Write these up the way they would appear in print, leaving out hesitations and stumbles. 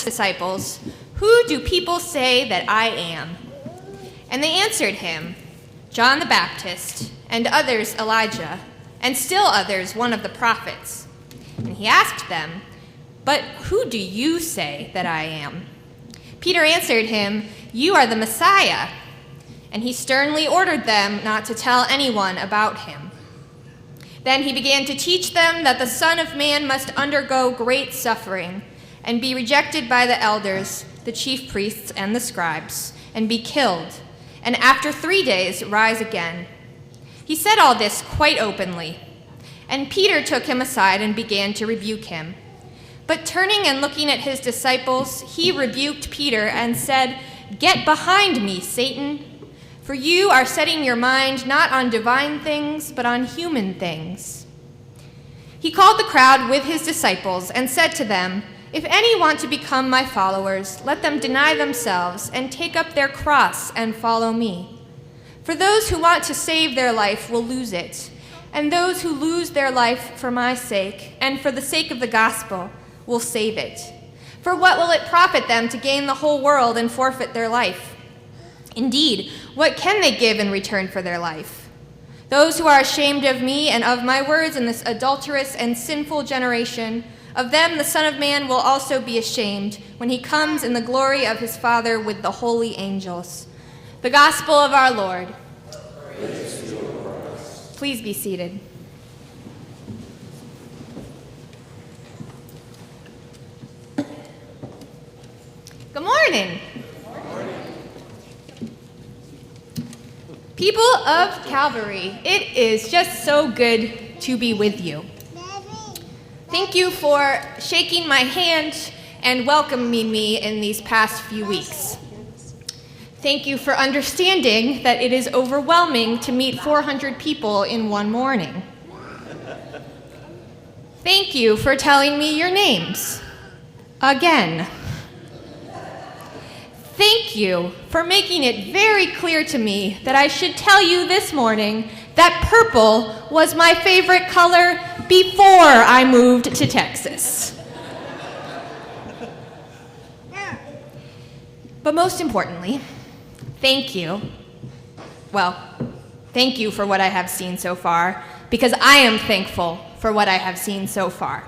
disciples, "Who do people say that I am?" And they answered him, "John the Baptist, and others Elijah, and still others one of the prophets." And he asked them, "But who do you say that I am?" Peter answered him, "You are the Messiah." And he sternly ordered them not to tell anyone about him. Then he began to teach them that the Son of Man must undergo great suffering and be rejected by the elders, the chief priests, and the scribes, and be killed, and after 3 days rise again. He said all this quite openly, and Peter took him aside and began to rebuke him. But turning and looking at his disciples, he rebuked Peter and said, "Get behind me, Satan, for you are setting your mind not on divine things, but on human things." He called the crowd with his disciples and said to them, "If any want to become my followers, let them deny themselves and take up their cross and follow me. For those who want to save their life will lose it, and those who lose their life for my sake and for the sake of the gospel will save it. For what will it profit them to gain the whole world and forfeit their life? Indeed, what can they give in return for their life? Those who are ashamed of me and of my words in this adulterous and sinful generation, of them the Son of Man will also be ashamed when he comes in the glory of his Father with the holy angels." The gospel of our Lord. Praise to you, Christ. Please be seated. Good morning. People of Calvary, it is just so good to be with you. Thank you for shaking my hand and welcoming me in these past few weeks. Thank you for understanding that it is overwhelming to meet 400 people in one morning. Thank you for telling me your names. Again. Thank you for making it very clear to me that I should tell you this morning that purple was my favorite color before I moved to Texas. But most importantly, thank you. Well, thank you for what I have seen so far, because I am thankful for what I have seen so far.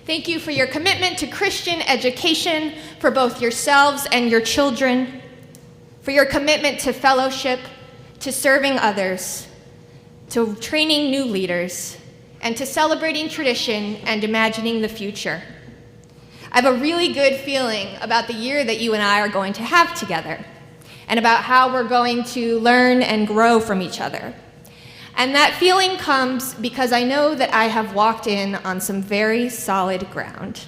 Thank you for your commitment to Christian education for both yourselves and your children, for your commitment to fellowship, to serving others, to training new leaders, and to celebrating tradition and imagining the future. I have a really good feeling about the year that you and I are going to have together, and about how we're going to learn and grow from each other. And that feeling comes because I know that I have walked in on some very solid ground.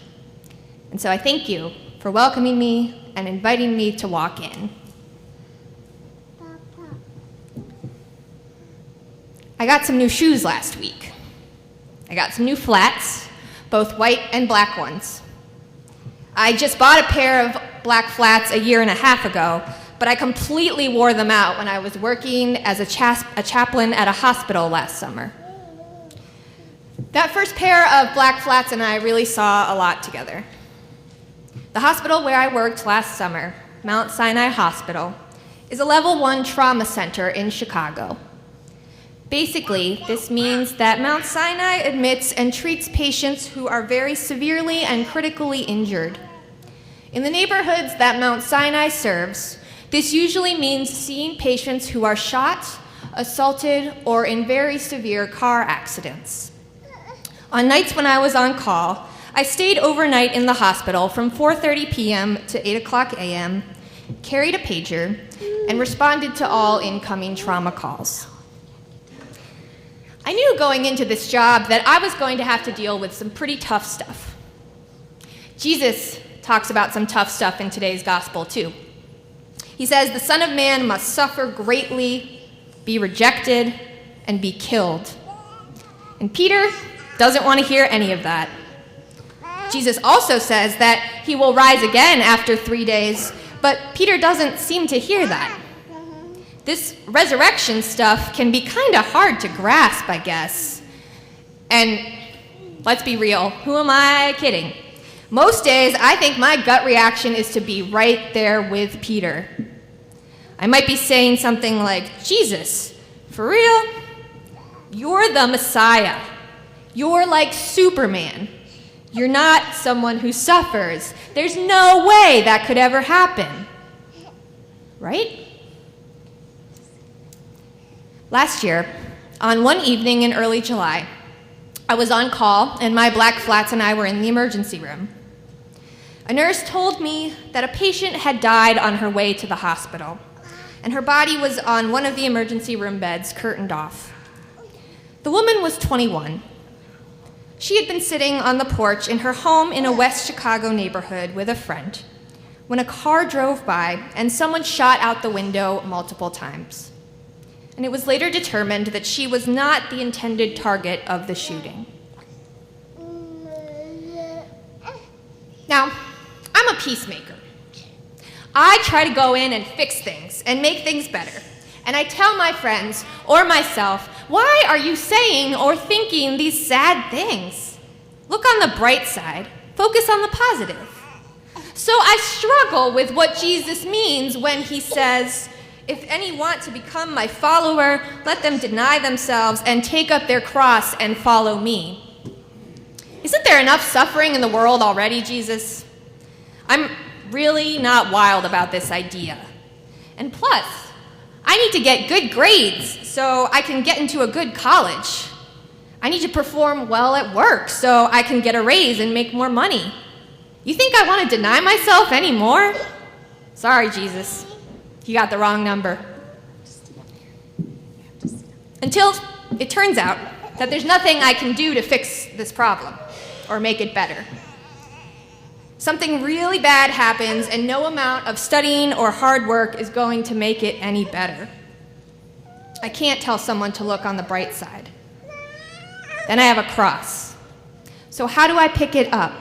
And so I thank you for welcoming me and inviting me to walk in. I got some new shoes last week. I got some new flats, both white and black ones. I just bought a pair of black flats a year and a half ago, but I completely wore them out when I was working as a chaplain at a hospital last summer. That first pair of black flats and I really saw a lot together. The hospital where I worked last summer, Mount Sinai Hospital, is a level 1 trauma center in Chicago. Basically, this means that Mount Sinai admits and treats patients who are very severely and critically injured. In the neighborhoods that Mount Sinai serves, this usually means seeing patients who are shot, assaulted, or in very severe car accidents. On nights when I was on call, I stayed overnight in the hospital from 4:30 p.m. to 8 o'clock a.m., carried a pager, and responded to all incoming trauma calls. I knew going into this job that I was going to have to deal with some pretty tough stuff. Jesus talks about some tough stuff in today's gospel, too. He says the Son of Man must suffer greatly, be rejected, and be killed. And Peter doesn't want to hear any of that. Jesus also says that he will rise again after 3 days, but Peter doesn't seem to hear that. This resurrection stuff can be kind of hard to grasp, I guess. And let's be real, who am I kidding? Most days, I think my gut reaction is to be right there with Peter. I might be saying something like, Jesus, for real? You're the Messiah. You're like Superman. You're not someone who suffers. There's no way that could ever happen. Right? Last year, on one evening in early July, I was on call, and my black flats and I were in the emergency room. A nurse told me that a patient had died on her way to the hospital, and her body was on one of the emergency room beds, curtained off. The woman was 21. She had been sitting on the porch in her home in a West Chicago neighborhood with a friend when a car drove by and someone shot out the window multiple times. And it was later determined that she was not the intended target of the shooting. Now, I'm a peacemaker. I try to go in and fix things and make things better. And I tell my friends or myself, why are you saying or thinking these sad things? Look on the bright side. Focus on the positive. So I struggle with what Jesus means when he says, if any want to become my follower, let them deny themselves and take up their cross and follow me. Isn't there enough suffering in the world already, Jesus? I'm really not wild about this idea. And plus, I need to get good grades so I can get into a good college. I need to perform well at work so I can get a raise and make more money. You think I want to deny myself anymore? Sorry, Jesus. You got the wrong number. Until it turns out that there's nothing I can do to fix this problem or make it better. Something really bad happens and no amount of studying or hard work is going to make it any better. I can't tell someone to look on the bright side. Then I have a cross. So how do I pick it up?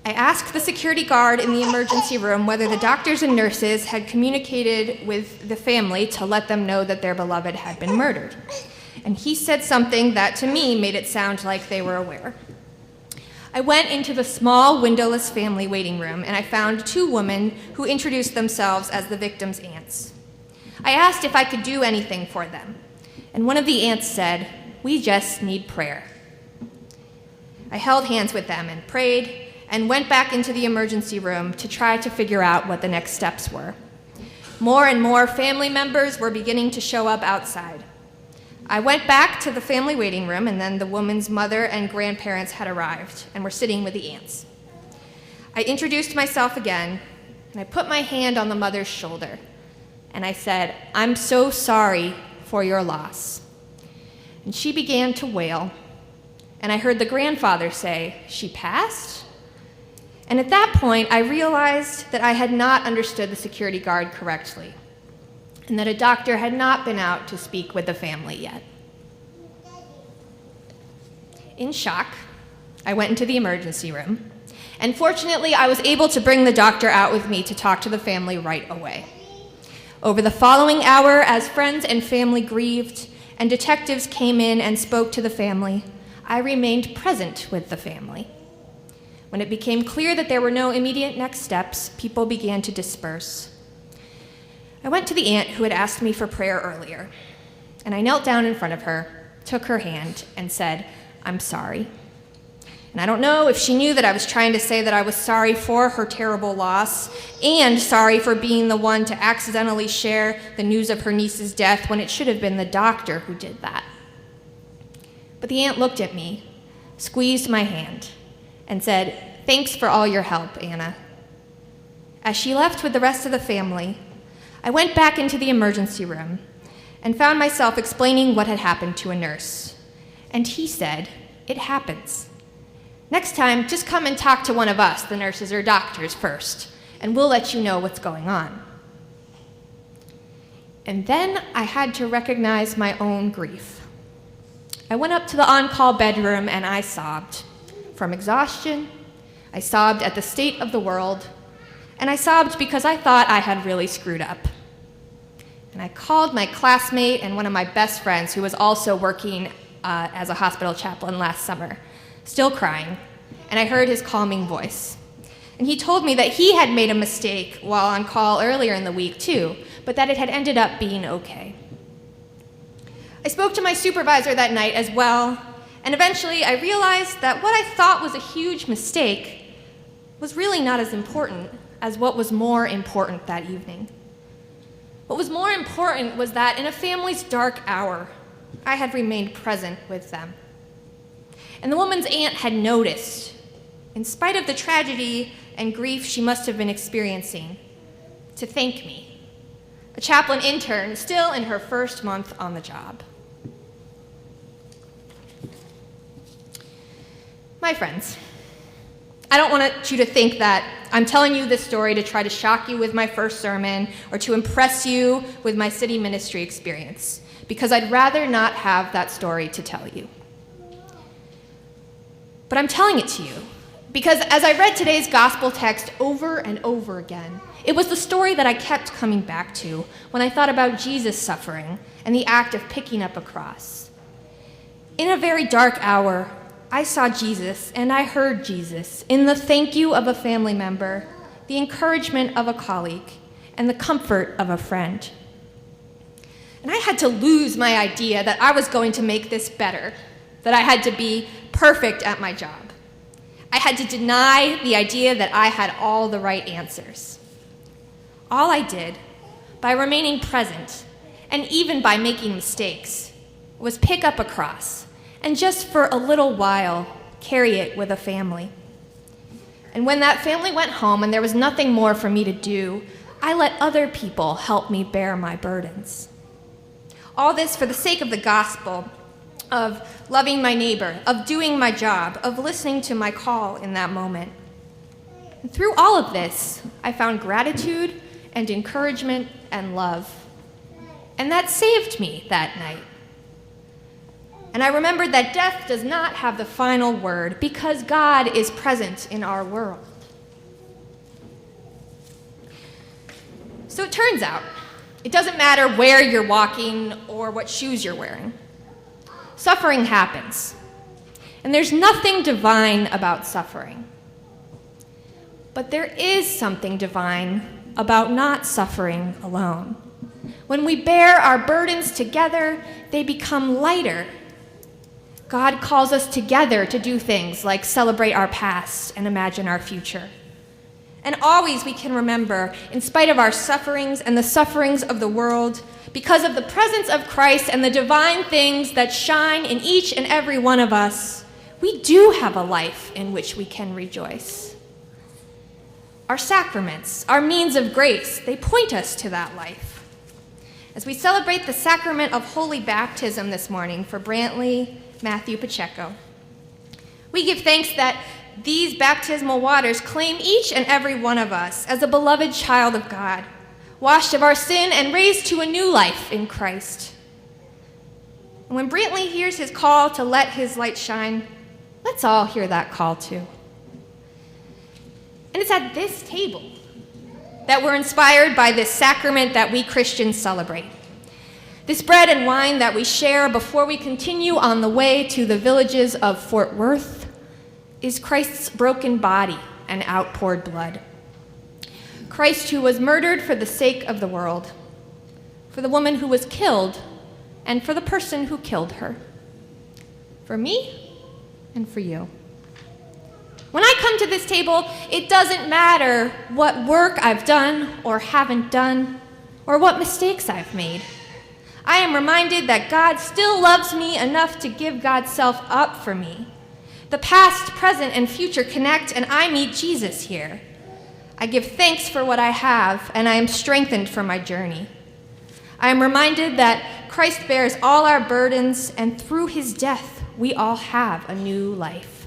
I asked the security guard in the emergency room whether the doctors and nurses had communicated with the family to let them know that their beloved had been murdered. And he said something that to me made it sound like they were aware. I went into the small windowless family waiting room and I found two women who introduced themselves as the victim's aunts. I asked if I could do anything for them, and one of the aunts said, "We just need prayer." I held hands with them and prayed, and went back into the emergency room to try to figure out what the next steps were. More and more family members were beginning to show up outside. I went back to the family waiting room, and then the woman's mother and grandparents had arrived and were sitting with the aunts. I introduced myself again, and I put my hand on the mother's shoulder, and I said, "I'm so sorry for your loss." And she began to wail, and I heard the grandfather say, "She passed?" And at that point, I realized that I had not understood the security guard correctly, and that a doctor had not been out to speak with the family yet. In shock, I went into the emergency room, and fortunately, I was able to bring the doctor out with me to talk to the family right away. Over the following hour, as friends and family grieved, and detectives came in and spoke to the family, I remained present with the family. When it became clear that there were no immediate next steps, people began to disperse. I went to the aunt who had asked me for prayer earlier, and I knelt down in front of her, took her hand, and said, "I'm sorry." And I don't know if she knew that I was trying to say that I was sorry for her terrible loss and sorry for being the one to accidentally share the news of her niece's death when it should have been the doctor who did that. But the aunt looked at me, squeezed my hand, and said, "Thanks for all your help, Anna." As she left with the rest of the family, I went back into the emergency room and found myself explaining what had happened to a nurse. And he said, "It happens. Next time, just come and talk to one of us, the nurses or doctors, first, and we'll let you know what's going on." And then I had to recognize my own grief. I went up to the on-call bedroom and I sobbed. From exhaustion, I sobbed at the state of the world, and I sobbed because I thought I had really screwed up. And I called my classmate and one of my best friends who was also working as a hospital chaplain last summer, still crying, and I heard his calming voice. And he told me that he had made a mistake while on call earlier in the week, too, but that it had ended up being okay. I spoke to my supervisor that night as well, and eventually I realized that what I thought was a huge mistake was really not as important as what was more important that evening. What was more important was that in a family's dark hour, I had remained present with them. And the woman's aunt had noticed, in spite of the tragedy and grief she must have been experiencing, to thank me, a chaplain intern still in her first month on the job. My friends, I don't want you to think that I'm telling you this story to try to shock you with my first sermon or to impress you with my city ministry experience, because I'd rather not have that story to tell you. But I'm telling it to you because as I read today's gospel text over and over again, it was the story that I kept coming back to when I thought about Jesus' suffering and the act of picking up a cross. In a very dark hour, I saw Jesus and I heard Jesus in the thank you of a family member, the encouragement of a colleague, and the comfort of a friend. And I had to lose my idea that I was going to make this better, that I had to be perfect at my job. I had to deny the idea that I had all the right answers. All I did, by remaining present, and even by making mistakes, was pick up a cross and just for a little while carry it with a family. And when that family went home and there was nothing more for me to do, I let other people help me bear my burdens. All this for the sake of the gospel, of loving my neighbor, of doing my job, of listening to my call in that moment. And through all of this, I found gratitude and encouragement and love. And that saved me that night. And I remembered that death does not have the final word because God is present in our world. So it turns out, it doesn't matter where you're walking or what shoes you're wearing. Suffering happens, and there's nothing divine about suffering. But there is something divine about not suffering alone. When we bear our burdens together, they become lighter. God calls us together to do things like celebrate our past and imagine our future. And always we can remember, in spite of our sufferings and the sufferings of the world, because of the presence of Christ and the divine things that shine in each and every one of us, we do have a life in which we can rejoice. Our sacraments, our means of grace, they point us to that life. As we celebrate the sacrament of holy baptism this morning for Brantley Matthew Pacheco, we give thanks that these baptismal waters claim each and every one of us as a beloved child of God, washed of our sin and raised to a new life in Christ. And when Brantley hears his call to let his light shine, let's all hear that call too. And it's at this table that we're inspired by this sacrament that we Christians celebrate. This bread and wine that we share before we continue on the way to the villages of Fort Worth is Christ's broken body and outpoured blood. Christ who was murdered for the sake of the world, for the woman who was killed, and for the person who killed her. For me and for you. When I come to this table, it doesn't matter what work I've done or haven't done, or what mistakes I've made. I am reminded that God still loves me enough to give God's self up for me. The past, present, and future connect, and I meet Jesus here. I give thanks for what I have, and I am strengthened for my journey. I am reminded that Christ bears all our burdens, and through his death, we all have a new life.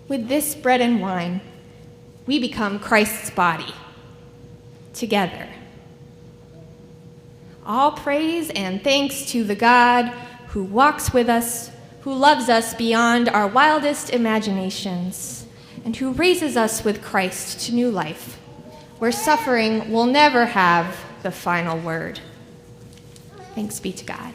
With this bread and wine, we become Christ's body, together. All praise and thanks to the God who walks with us, who loves us beyond our wildest imaginations, and who raises us with Christ to new life, where suffering will never have the final word. Thanks be to God.